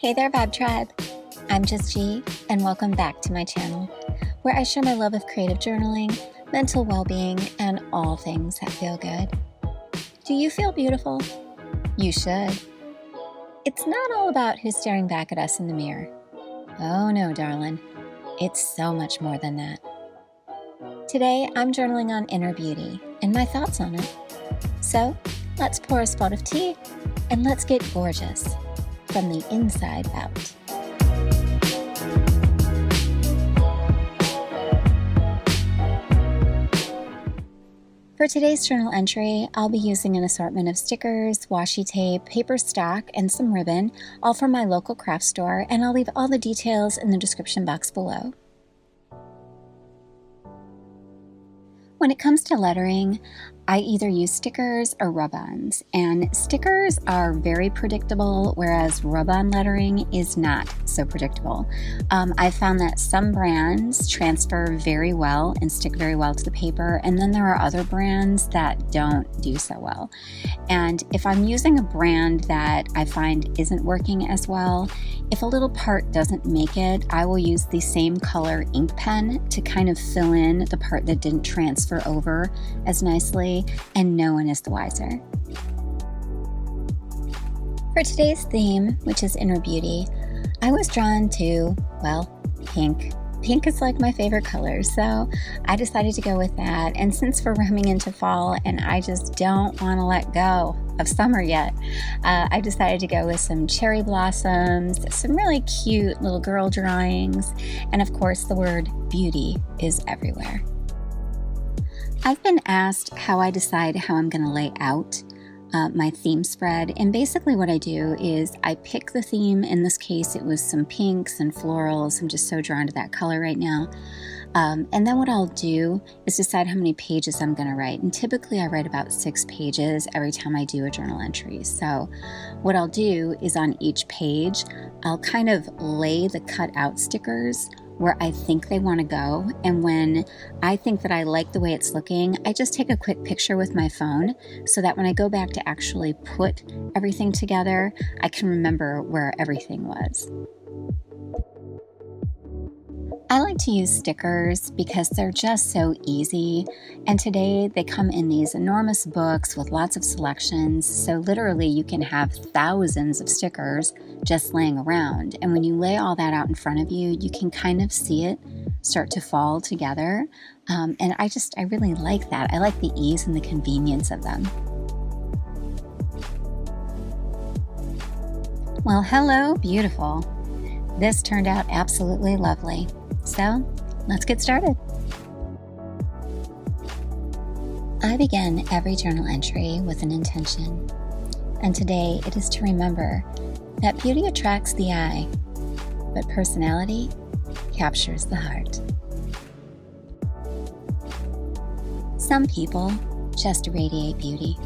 Hey there, VibeTribe. I'm just G, and welcome back to my channel, where I share my love of creative journaling, mental well-being, and all things that feel good. Do you feel beautiful? You should. It's not all about who's staring back at us in the mirror. Oh no, darling. It's so much more than that. Today, I'm journaling on inner beauty and my thoughts on it. So, let's pour a spot of tea and let's get gorgeous from the inside out. For today's journal entry, I'll be using an assortment of stickers, washi tape, paper stock, and some ribbon, all from my local craft store, and I'll leave all the details in the description box below. When it comes to lettering, I either use stickers or rub-ons, and stickers are very predictable, whereas rub-on lettering is not so predictable. I found that some brands transfer very well and stick very well to the paper, and then there are other brands that don't do so well. And if I'm using a brand that I find isn't working as well, if a little part doesn't make it, I will use the same color ink pen to kind of fill in the part that didn't transfer over as nicely, and no one is the wiser. For today's theme, which is inner beauty, I was drawn to, well, pink. Pink is like my favorite color, so I decided to go with that. And since we're roaming into fall and I just don't want to let go of summer yet, I decided to go with some cherry blossoms, some really cute little girl drawings, and of course the word beauty is everywhere. I've been asked how I decide how I'm going to lay out my theme spread, and basically what I do is I pick the theme. In this case, it was some pinks and florals. I'm just so drawn to that color right now. And then what I'll do is decide how many pages I'm going to write, and typically I write about 6 pages every time I do a journal entry. So what I'll do is on each page, I'll kind of lay the cut out stickers where I think they want to go, and when I think that I like the way it's looking, I just take a quick picture with my phone so that when I go back to actually put everything together, I can remember where everything was. I like to use stickers because they're just so easy, and today they come in these enormous books with lots of selections, so literally you can have thousands of stickers just laying around, and when you lay all that out in front of you, you can kind of see it start to fall together, and I really like that. I like the ease and the convenience of them. Well, hello, beautiful. This turned out absolutely lovely. So, let's get started. I begin every journal entry with an intention, and today it is to remember that beauty attracts the eye, but personality captures the heart. Some people just radiate beauty.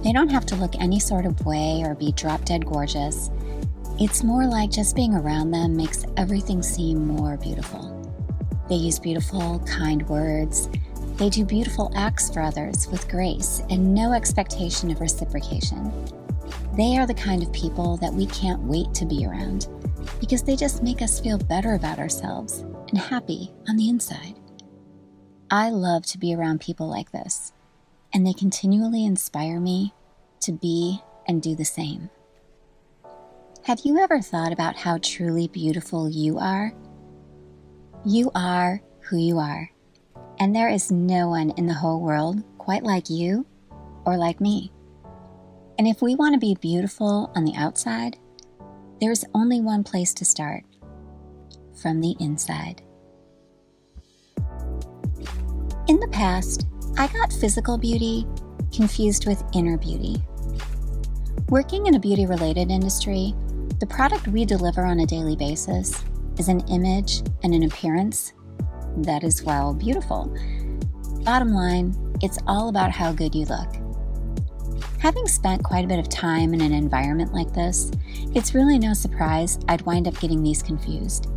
They don't have to look any sort of way or be drop-dead gorgeous. It's more like just being around them makes everything seem more beautiful. They use beautiful, kind words. They do beautiful acts for others with grace and no expectation of reciprocation. They are the kind of people that we can't wait to be around because they just make us feel better about ourselves and happy on the inside. I love to be around people like this, and they continually inspire me to be and do the same. Have you ever thought about how truly beautiful you are? You are who you are, and there is no one in the whole world quite like you or like me. And if we want to be beautiful on the outside, there's only one place to start: from the inside. In the past, I got physical beauty confused with inner beauty. Working in a beauty-related industry, the product we deliver on a daily basis is an image and an appearance that is, well, beautiful. Bottom line, it's all about how good you look. Having spent quite a bit of time in an environment like this, it's really no surprise I'd wind up getting these confused.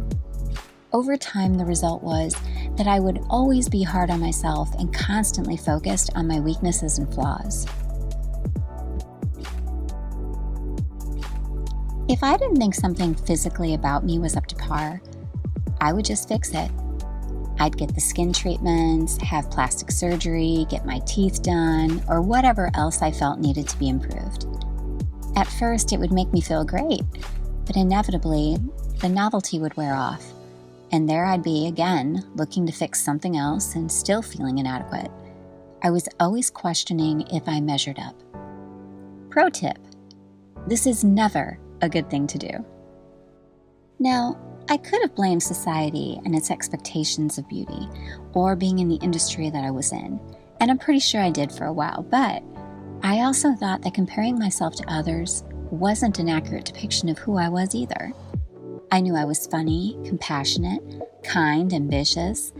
Over time, the result was that I would always be hard on myself and constantly focused on my weaknesses and flaws. If I didn't think something physically about me was up to par, I would just fix it. I'd get the skin treatments, have plastic surgery, get my teeth done, or whatever else I felt needed to be improved. At first, it would make me feel great, but inevitably, the novelty would wear off, and there I'd be again, looking to fix something else and still feeling inadequate. I was always questioning if I measured up. Pro tip: this is never a good thing to do. Now, I could have blamed society and its expectations of beauty, or being in the industry that I was in, and I'm pretty sure I did for a while, but I also thought that comparing myself to others wasn't an accurate depiction of who I was either. I knew I was funny, compassionate, kind, ambitious,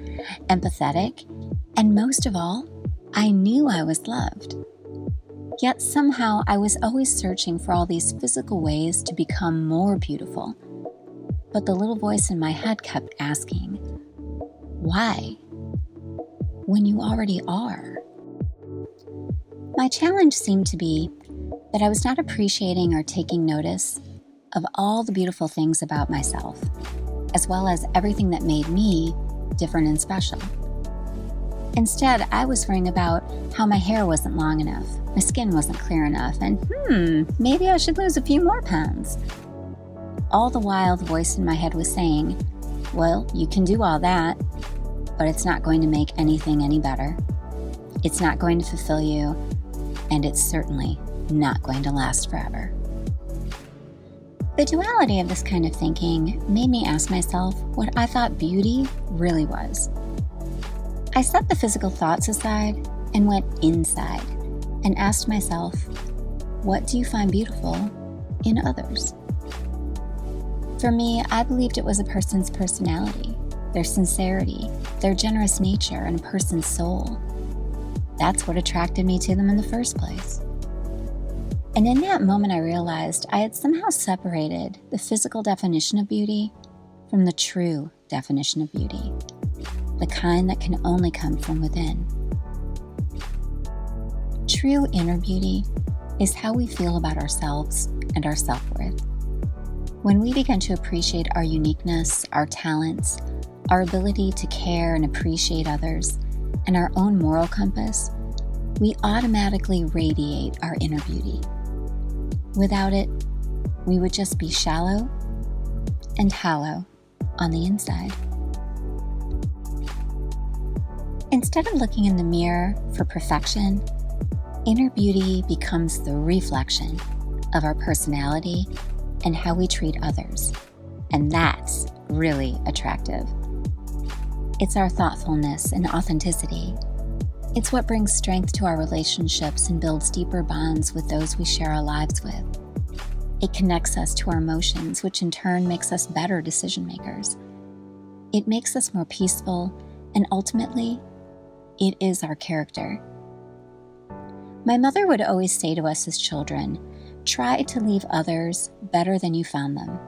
empathetic, and most of all, I knew I was loved. Yet somehow I was always searching for all these physical ways to become more beautiful. But the little voice in my head kept asking, why? When you already are. My challenge seemed to be that I was not appreciating or taking notice of all the beautiful things about myself, as well as everything that made me different and special. Instead, I was worrying about how my hair wasn't long enough, my skin wasn't clear enough, and maybe I should lose a few more pounds. All the while, the voice in my head was saying, well, you can do all that, but it's not going to make anything any better. It's not going to fulfill you, and it's certainly not going to last forever. The duality of this kind of thinking made me ask myself what I thought beauty really was. I set the physical thoughts aside and went inside and asked myself, what do you find beautiful in others? For me, I believed it was a person's personality, their sincerity, their generous nature, and a person's soul. That's what attracted me to them in the first place. And in that moment, I realized I had somehow separated the physical definition of beauty from the true definition of beauty, the kind that can only come from within. True inner beauty is how we feel about ourselves and our self-worth. When we begin to appreciate our uniqueness, our talents, our ability to care and appreciate others, and our own moral compass, we automatically radiate our inner beauty. Without it, we would just be shallow and hollow on the inside. Instead of looking in the mirror for perfection, inner beauty becomes the reflection of our personality and how we treat others, and that's really attractive. It's our thoughtfulness and authenticity. It's what brings strength to our relationships and builds deeper bonds with those we share our lives with. It connects us to our emotions, which in turn makes us better decision makers. It makes us more peaceful, and ultimately, it is our character. My mother would always say to us as children, try to leave others better than you found them.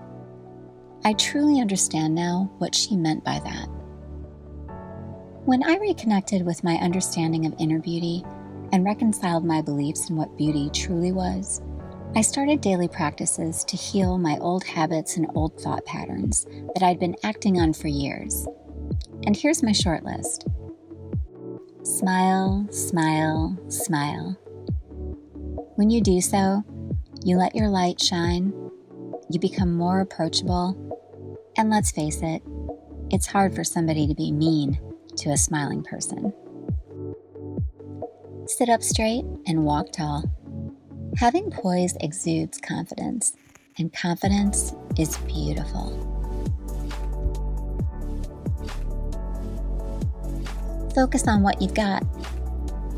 I truly understand now what she meant by that. When I reconnected with my understanding of inner beauty and reconciled my beliefs in what beauty truly was, I started daily practices to heal my old habits and old thought patterns that I'd been acting on for years. And here's my short list. Smile, smile, smile. When you do so, you let your light shine, you become more approachable, and let's face it, it's hard for somebody to be mean to a smiling person. Sit up straight and walk tall. Having poise exudes confidence, and confidence is beautiful. Focus on what you've got,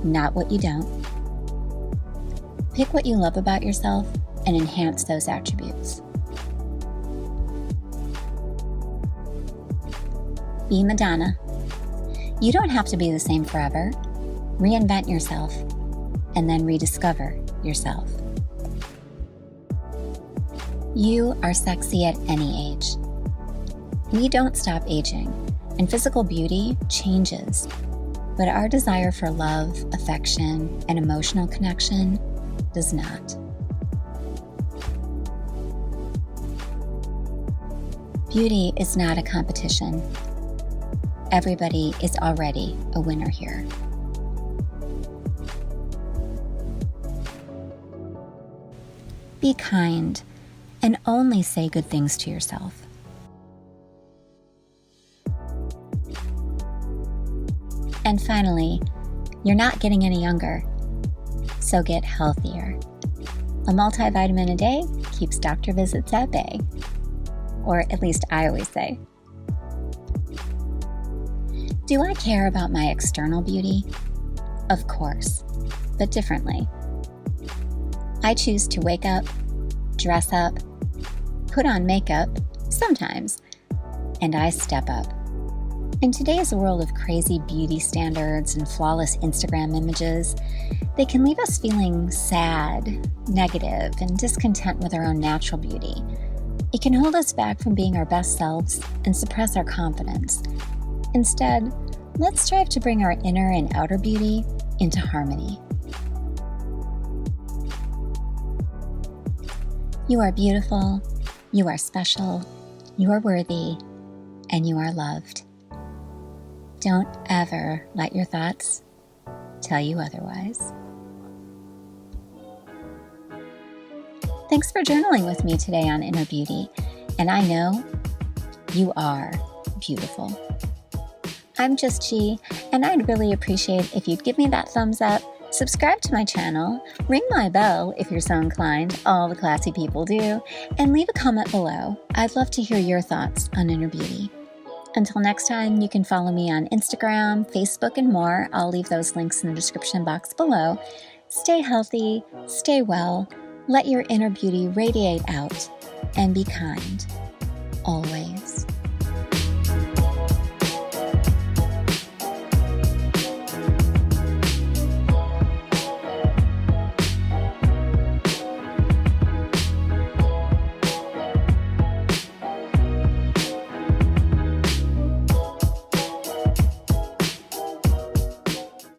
not what you don't. Pick what you love about yourself and enhance those attributes. Be Madonna. You don't have to be the same forever. Reinvent yourself and then rediscover yourself. You are sexy at any age. We don't stop aging, and physical beauty changes, but our desire for love, affection, and emotional connection does not. Beauty is not a competition. Everybody is already a winner here. Be kind and only say good things to yourself. And finally, you're not getting any younger, so get healthier. A multivitamin a day keeps doctor visits at bay, or at least I always say. Do I care about my external beauty? Of course, but differently. I choose to wake up, dress up, put on makeup, sometimes, and I step up. In today's world of crazy beauty standards and flawless Instagram images, they can leave us feeling sad, negative, and discontent with our own natural beauty. It can hold us back from being our best selves and suppress our confidence. Instead, let's strive to bring our inner and outer beauty into harmony. You are beautiful, you are special, you are worthy, and you are loved. Don't ever let your thoughts tell you otherwise. Thanks for journaling with me today on Inner Beauty, and I know you are beautiful. I'm just G, and I'd really appreciate if you'd give me that thumbs up, subscribe to my channel, ring my bell if you're so inclined, all the classy people do, and leave a comment below. I'd love to hear your thoughts on Inner Beauty. Until next time, you can follow me on Instagram, Facebook, and more. I'll leave those links in the description box below. Stay healthy, stay well, let your inner beauty radiate out, and be kind, always.